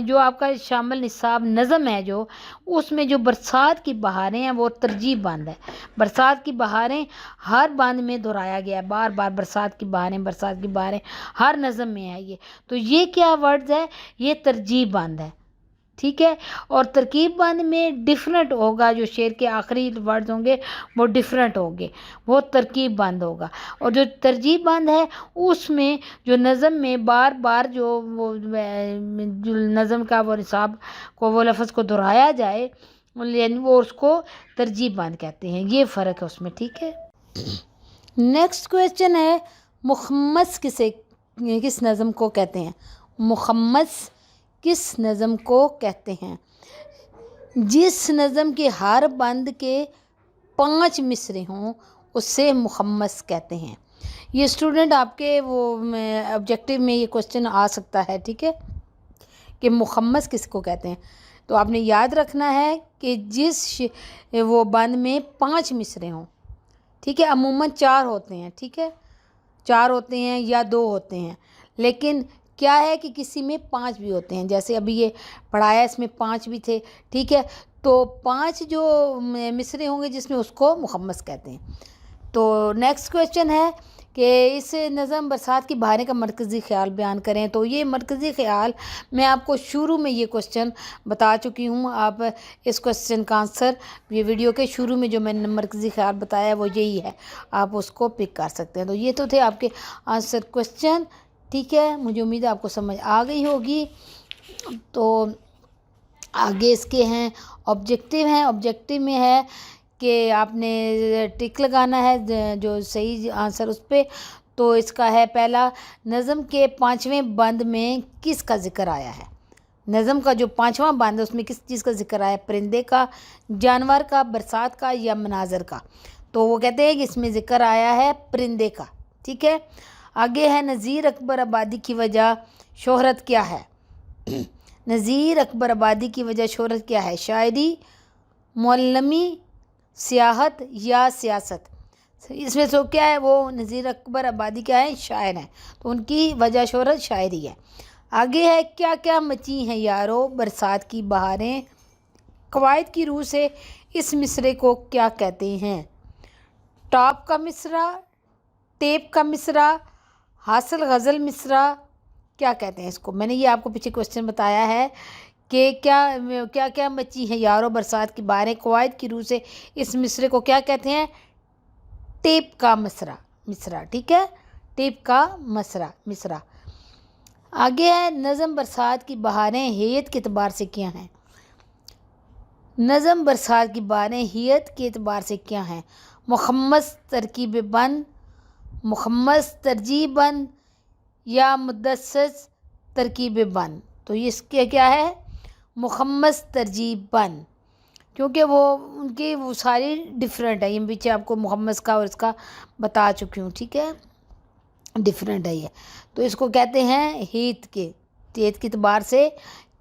جو آپ کا شامل نصاب نظم ہے جو اس میں جو برسات کی بہاریں ہیں وہ ترجیح بند ہے. برسات کی بہاریں ہر بند میں دہرایا گیا ہے، بار بار برسات کی بہاریں، برسات کی بہاریں ہر نظم میں ہے یہ. تو یہ کیا ورڈز ہے؟ یہ ترجیح بند ہے. ٹھیک ہے. اور ترکیب بند میں ڈیفرنٹ ہوگا، جو شعر کے آخری ورڈز ہوں گے وہ ڈیفرنٹ ہوں گے، وہ ترکیب بند ہوگا. اور جو ترجیح بند ہے اس میں جو نظم میں بار بار جو نظم کا وہ نصاب کو وہ لفظ کو دہرایا جائے یعنی وہ اس کو ترجیح بند کہتے ہیں. یہ فرق ہے اس میں. ٹھیک ہے. نیکسٹ کویشچن ہے مخمس کس نظم کو کہتے ہیں. مخمس کس نظم کو کہتے ہیں؟ جس نظم کے ہر بند کے 5 مصرے ہوں اسے مخمس کہتے ہیں. یہ اسٹوڈنٹ آپ کے وہ آبجیکٹیو میں یہ کویشچن آ سکتا ہے. ٹھیک ہے، کہ مخمس کس کو کہتے ہیں. تو آپ نے یاد رکھنا ہے کہ جس وہ بند میں 5 مصرے ہوں. ٹھیک ہے. عموماً 4 ہوتے ہیں. ٹھیک ہے، 4 ہوتے ہیں یا 2 ہوتے ہیں، لیکن کیا ہے کہ کسی میں 5 بھی ہوتے ہیں. جیسے ابھی یہ پڑھایا اس میں 5 بھی تھے. ٹھیک ہے. تو 5 جو مصرے ہوں گے جس میں اس کو مخمس کہتے ہیں. تو نیکسٹ کویشچن ہے کہ اس نظم برسات کی بہاریں کا مرکزی خیال بیان کریں. تو یہ مرکزی خیال میں آپ کو شروع میں یہ کوسچن بتا چکی ہوں. آپ اس کوسچن کا آنسر یہ ویڈیو کے شروع میں جو میں نے مرکزی خیال بتایا ہے وہ یہی ہے, آپ اس کو پک کر سکتے ہیں. تو یہ تو تھے آپ کے آنسر کوسچن. ٹھیک ہے, مجھے امید ہے آپ کو سمجھ آ گئی ہوگی. تو آگے اس کے ہیں آبجیکٹیو ہیں. آبجیکٹیو میں ہے کہ آپ نے ٹک لگانا ہے جو صحیح آنسر اس پہ. تو اس کا ہے پہلا, نظم کے 5ویں بند میں کس کا ذکر آیا ہے؟ نظم کا جو 5واں بند ہے اس میں کس چیز کا ذکر آیا ہے؟ پرندے کا, جانور کا, برسات کا یا مناظر کا؟ تو وہ کہتے ہیں کہ اس میں ذکر آیا ہے پرندے کا. ٹھیک ہے, آگے ہے نذیر اکبر آبادی کی وجہ شہرت کیا ہے؟ نذیر اکبر آبادی کی وجہ شہرت کیا ہے؟ شاعری, معلمی, سیاحت یا سیاست؟ اس میں سو کیا ہے, وہ نذیر اکبر آبادی کیا ہے؟ شاعر ہیں, تو ان کی وجہ شہرت شاعری ہے. آگے ہے کیا کیا مچی ہیں یارو برسات کی بہاریں, قواعد کی روح سے اس مصرے کو کیا کہتے ہیں؟ ٹاپ کا مصرع, ٹیپ کا مصرع, حاصل غزل مصرع, کیا کہتے ہیں اس کو؟ میں نے یہ آپ کو پیچھے کوسچن بتایا ہے کہ کیا کیا مچی ہیں یارو برسات کی بہاریں, قواعد کی روح سے اس مصرے کو کیا کہتے ہیں؟ ٹیپ کا مصرع. ٹھیک ہے, ٹیپ کا مصرع. آگے ہے نظم برسات کی بہاریں ہیت کے اعتبار سے کیا ہیں؟ نظم برسات کی بہاریں ہیت کے اعتبار سے کیا ہیں؟ مخمس ترکیب بند, مخمس ترجیح بند یا مدسس ترکیب بند؟ تو یہ اس کے کیا ہے؟ مخمس ترجیح بند, کیونکہ وہ ان کی وہ ساری ڈفرینٹ ہے. یہ پیچھے آپ کو مخمس کا اور اس کا بتا چکی ہوں. ٹھیک ہے, ڈفرینٹ ہے یہ. تو اس کو کہتے ہیں ہیت کے اعتبار سے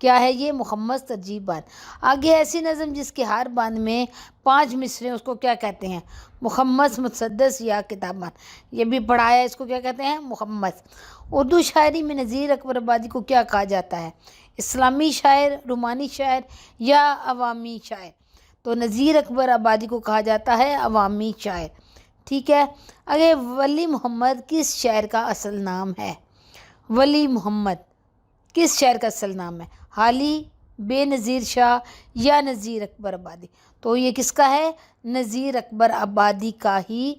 کیا ہے یہ؟ مخمس ترجیح بند. آگے ایسی نظم جس کے ہر بند میں 5 مصرے اس کو کیا کہتے ہیں؟ مخمس, متصدس یا کتاب بند. یہ بھی پڑھایا, اس کو کیا کہتے ہیں؟ مخمس. اردو شاعری میں نذیر اکبر آبادی کو کیا کہا جاتا ہے؟ اسلامی شاعر, رومانی شاعر یا عوامی شاعر؟ تو نذیر اکبر آبادی کو کہا جاتا ہے عوامی شاعر. ٹھیک ہے, اگر ولی محمد کس شاعر کا اصل نام ہے؟ ولی محمد کس شاعر کا اصل نام ہے؟ حالی, بے نظیر شاہ یا نذیر اکبر آبادی؟ تو یہ کس کا ہے؟ نذیر اکبر آبادی کا ہی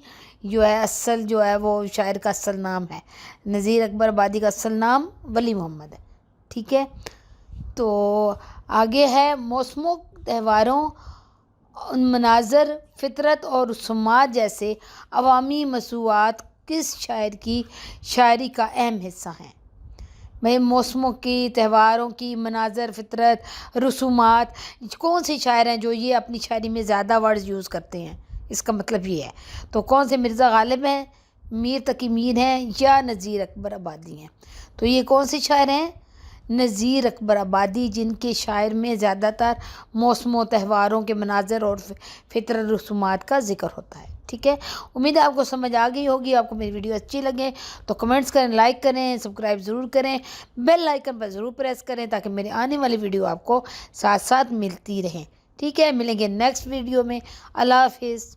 جو ہے اصل جو ہے وہ شاعر کا اصل نام ہے. نذیر اکبر آبادی کا اصل نام ولی محمد ہے. ٹھیک ہے, تو آگے ہے موسموں, تہواروں, مناظر, فطرت اور رسومات جیسے عوامی موضوعات کس شاعر کی شاعری کا اہم حصہ ہیں؟ میں موسموں کی, تہواروں کی, مناظر, فطرت, رسومات, کون سے شاعر ہیں جو یہ اپنی شاعری میں زیادہ ورڈز یوز کرتے ہیں؟ اس کا مطلب یہ ہے. تو کون سے؟ مرزا غالب ہیں, میر تقی میر ہیں یا نذیر اکبر آبادی ہیں؟ تو یہ کون سے شاعر ہیں؟ نذیر اکبر آبادی, جن کے شاعر میں زیادہ تر موسموں, تہواروں کے مناظر اور فطرت, رسومات کا ذکر ہوتا ہے. ٹھیک ہے, امید ہے آپ کو سمجھ آ گئی ہوگی. آپ کو میری ویڈیو اچھی لگے تو کمنٹس کریں, لائک کریں, سبسکرائب ضرور کریں, بیل آئیکن پر ضرور پریس کریں تاکہ میری آنے والی ویڈیو آپ کو ساتھ ساتھ ملتی رہیں. ٹھیک ہے, ملیں گے نیکسٹ ویڈیو میں. اللہ حافظ.